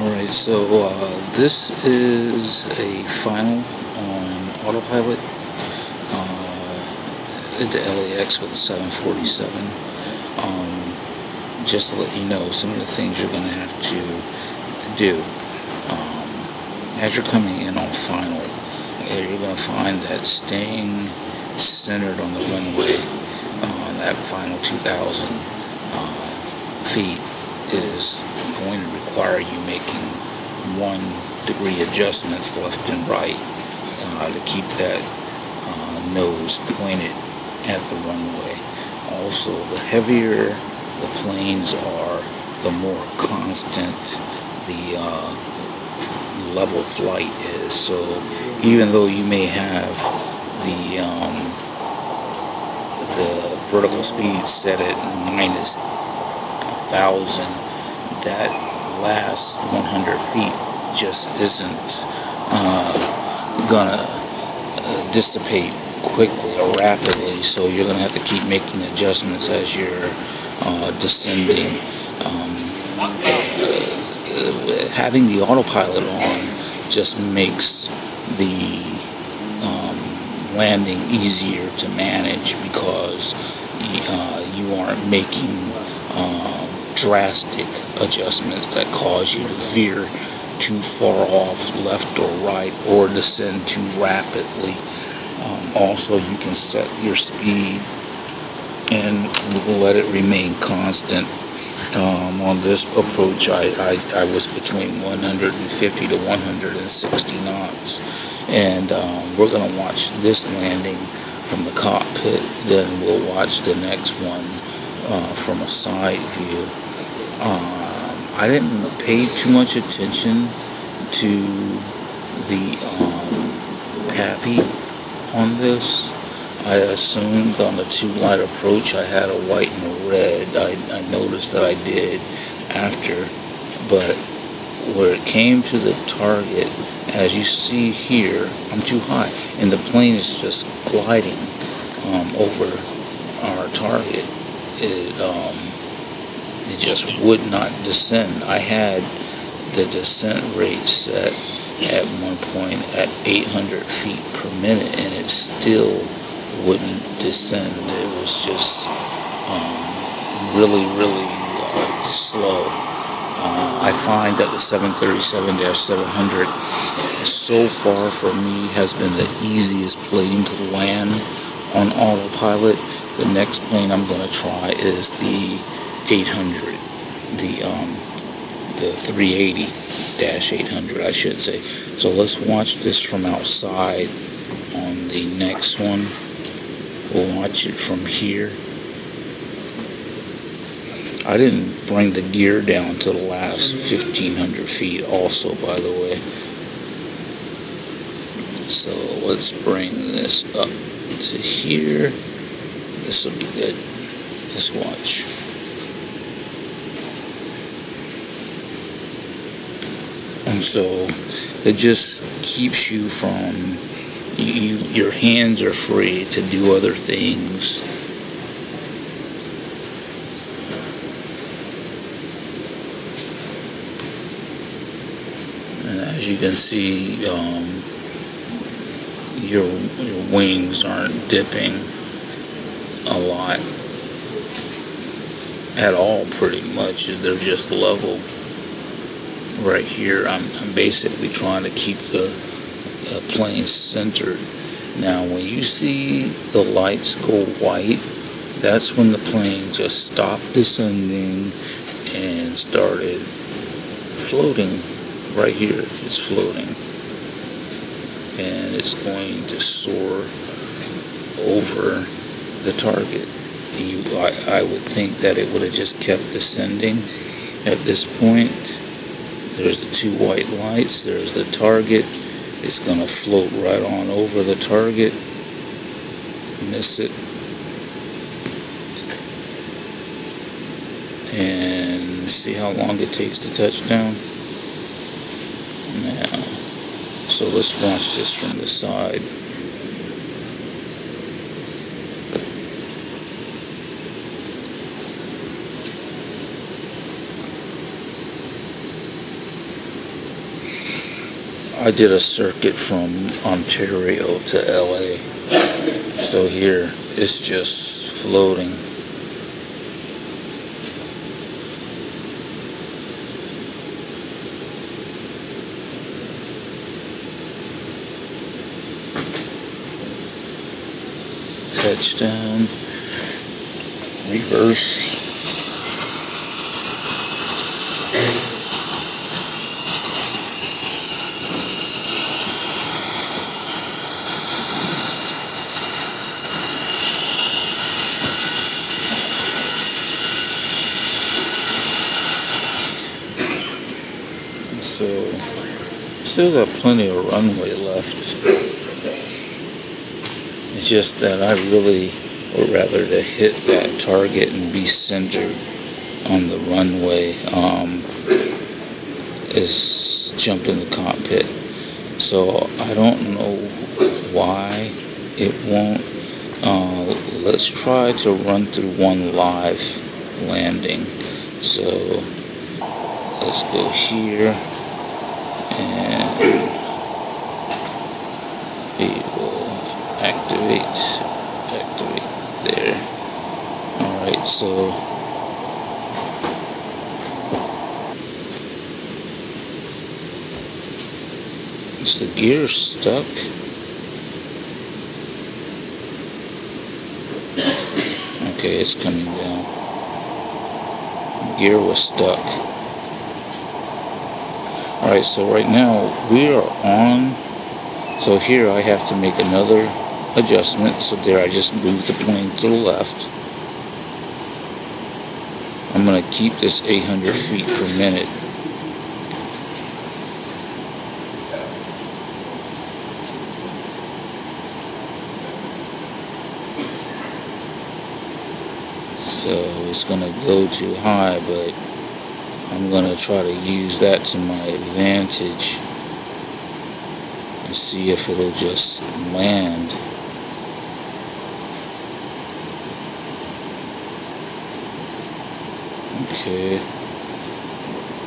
Alright, so this is a final on Autopilot into LAX with a 747. Just to let you know some of the things you're going to have to do. As you're coming in on final, you're going to find that staying centered on the runway on that final 2,000 feet is going to require you making 1-degree adjustments left and right to keep that nose pointed at the runway. Also, the heavier the planes are, the more constant the level flight is. So even though you may have the vertical speed set at minus 1,000, that last 100 feet just isn't gonna dissipate quickly or rapidly, so you're gonna have to keep making adjustments as you're descending. Having the autopilot on just makes the landing easier to manage because you aren't making drastic adjustments that cause you to veer too far off left or right or descend too rapidly. Also, you can set your speed and let it remain constant. On this approach, I was between 150 to 160 knots, and we're going to watch this landing from the cockpit, then we'll watch the next one from a side view. I didn't pay too much attention to the PAPI on this. I assumed on the two-light approach I had a white and a red. I noticed that I did after, but where it came to the target, as you see here, I'm too high, and the plane is just gliding over our target. It just would not descend. I had the descent rate set at one point at 800 feet per minute, and it still wouldn't descend. It was just really slow. I find that the 737-700 so far for me has been the easiest plane to land on autopilot. The next plane I'm going to try is the 800, the 380-800, I should say. So let's watch this from outside on the next one. We'll watch it from here. I didn't bring the gear down to the last 1,500 feet also, by the way. So let's bring this up to here. This will be good. Let's watch. And so it just keeps you from, your hands are free to do other things. And as you can see, your wings aren't dipping a lot at all, pretty much. They're just level. Right here, I'm basically trying to keep the plane centered. Now, when you see the lights go white, that's when the plane just stopped descending and started floating. Right here, it's floating, and it's going to soar over the target. I would think that it would have just kept descending at this point. There's the two white lights, there's the target. It's going to float right on over the target. Miss it. And see how long it takes to touch down. Now, so let's watch this from the side. I did a circuit from Ontario to LA. So here it's just floating. Touchdown. Reverse. So, still got plenty of runway left. It's just that I really would rather to hit that target and be centered on the runway is jump in the cockpit. So I don't know why it won't. Let's try to run through one live landing. So let's go here. And we will activate there. Alright, so is the gear stuck? Okay, it's coming down. The gear was stuck. Alright, so right now we are on. So here I have to make another adjustment. So there I just moved the plane to the left. I'm going to keep this 800 feet per minute. So it's going to go too high, but I'm going to try to use that to my advantage and see if it'll just land. Okay,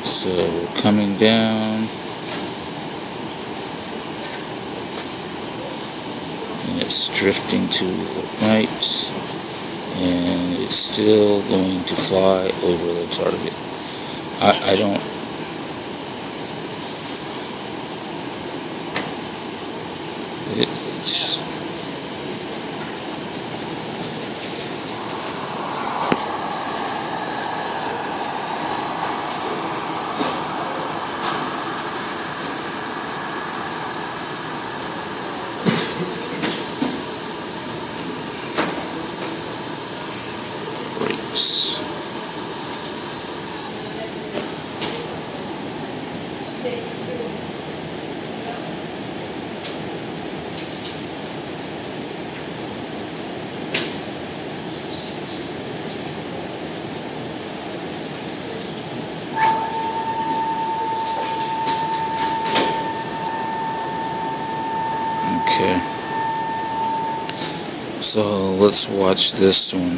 so we're coming down, and it's drifting to the right, and it's still going to fly over the target. I don't. It's. Brakes. Okay, so let's watch this one.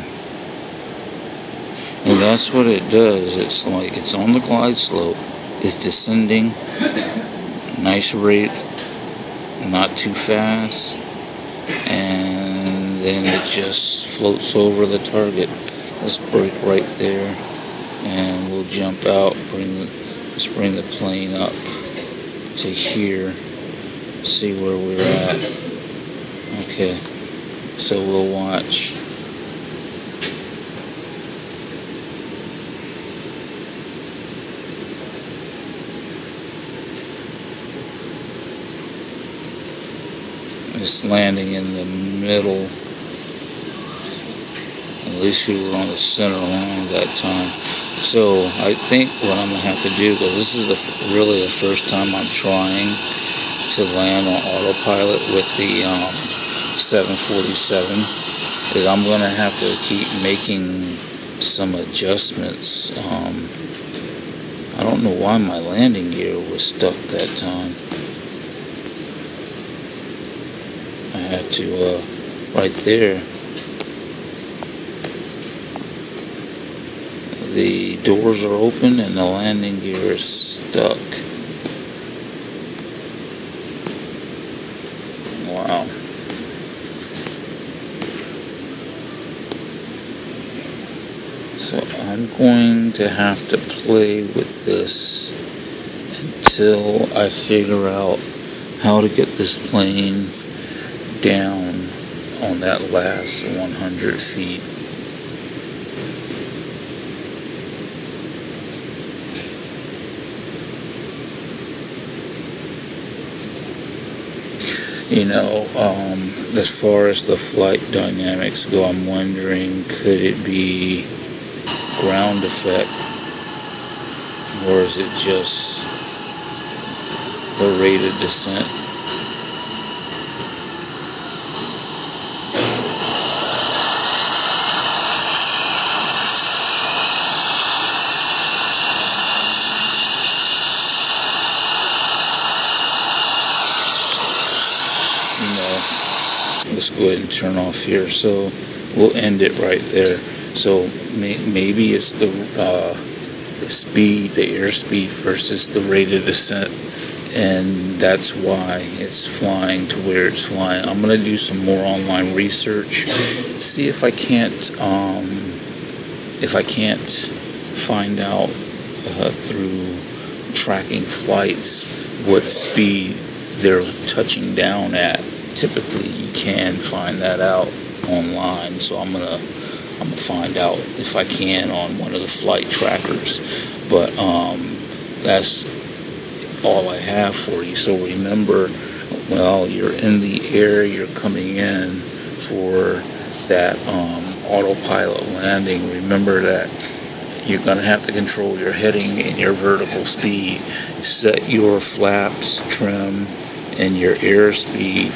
And that's what it does. It's like it's on the glide slope, it's descending, nice rate, not too fast, and then it just floats over the target. Let's brake right there, and we'll jump out, let's bring the plane up to here. See where we're at. Okay, so we'll watch. It's landing in the middle. At least we were on the center line that time. So I think what I'm gonna have to do, because this is really the first time I'm trying to land on autopilot with the 747, is I'm going to have to keep making some adjustments. I don't know why my landing gear was stuck that time. I had to, right there, the doors are open and the landing gear is stuck. I'm going to have to play with this until I figure out how to get this plane down on that last 100 feet. You know, as far as the flight dynamics go, I'm wondering, could it be ground effect, or is it just the rate of descent? Let's go ahead and turn off here. So we'll end it right there. So maybe it's the speed, the airspeed versus the rate of descent, and that's why it's flying to where it's flying. I'm gonna do some more online research, see if I can't find out through tracking flights what speed they're touching down at. Typically you can find that out online, so I'm gonna find out if I can on one of the flight trackers. But that's all I have for you. So remember, well, you're in the air, you're coming in for that autopilot landing. Remember that you're going to have to control your heading and your vertical speed. Set your flaps, trim, and your airspeed,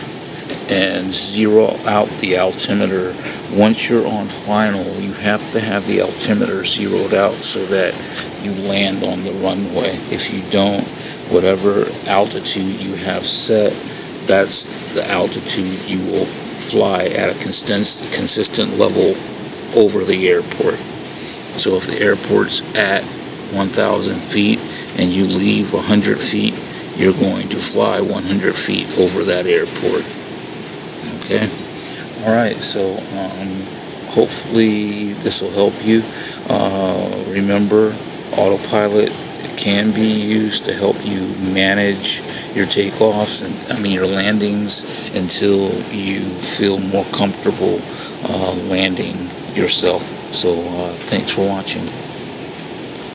and zero out the altimeter. Once you're on final, you have to have the altimeter zeroed out so that you land on the runway. If you don't, whatever altitude you have set, that's the altitude you will fly at a consistent level over the airport. So if the airport's at 1,000 feet and you leave 100 feet, you're going to fly 100 feet over that airport. Okay? Alright, so hopefully this will help you. Remember, Autopilot can be used to help you manage your takeoffs and your landings until you feel more comfortable landing yourself. So thanks for watching.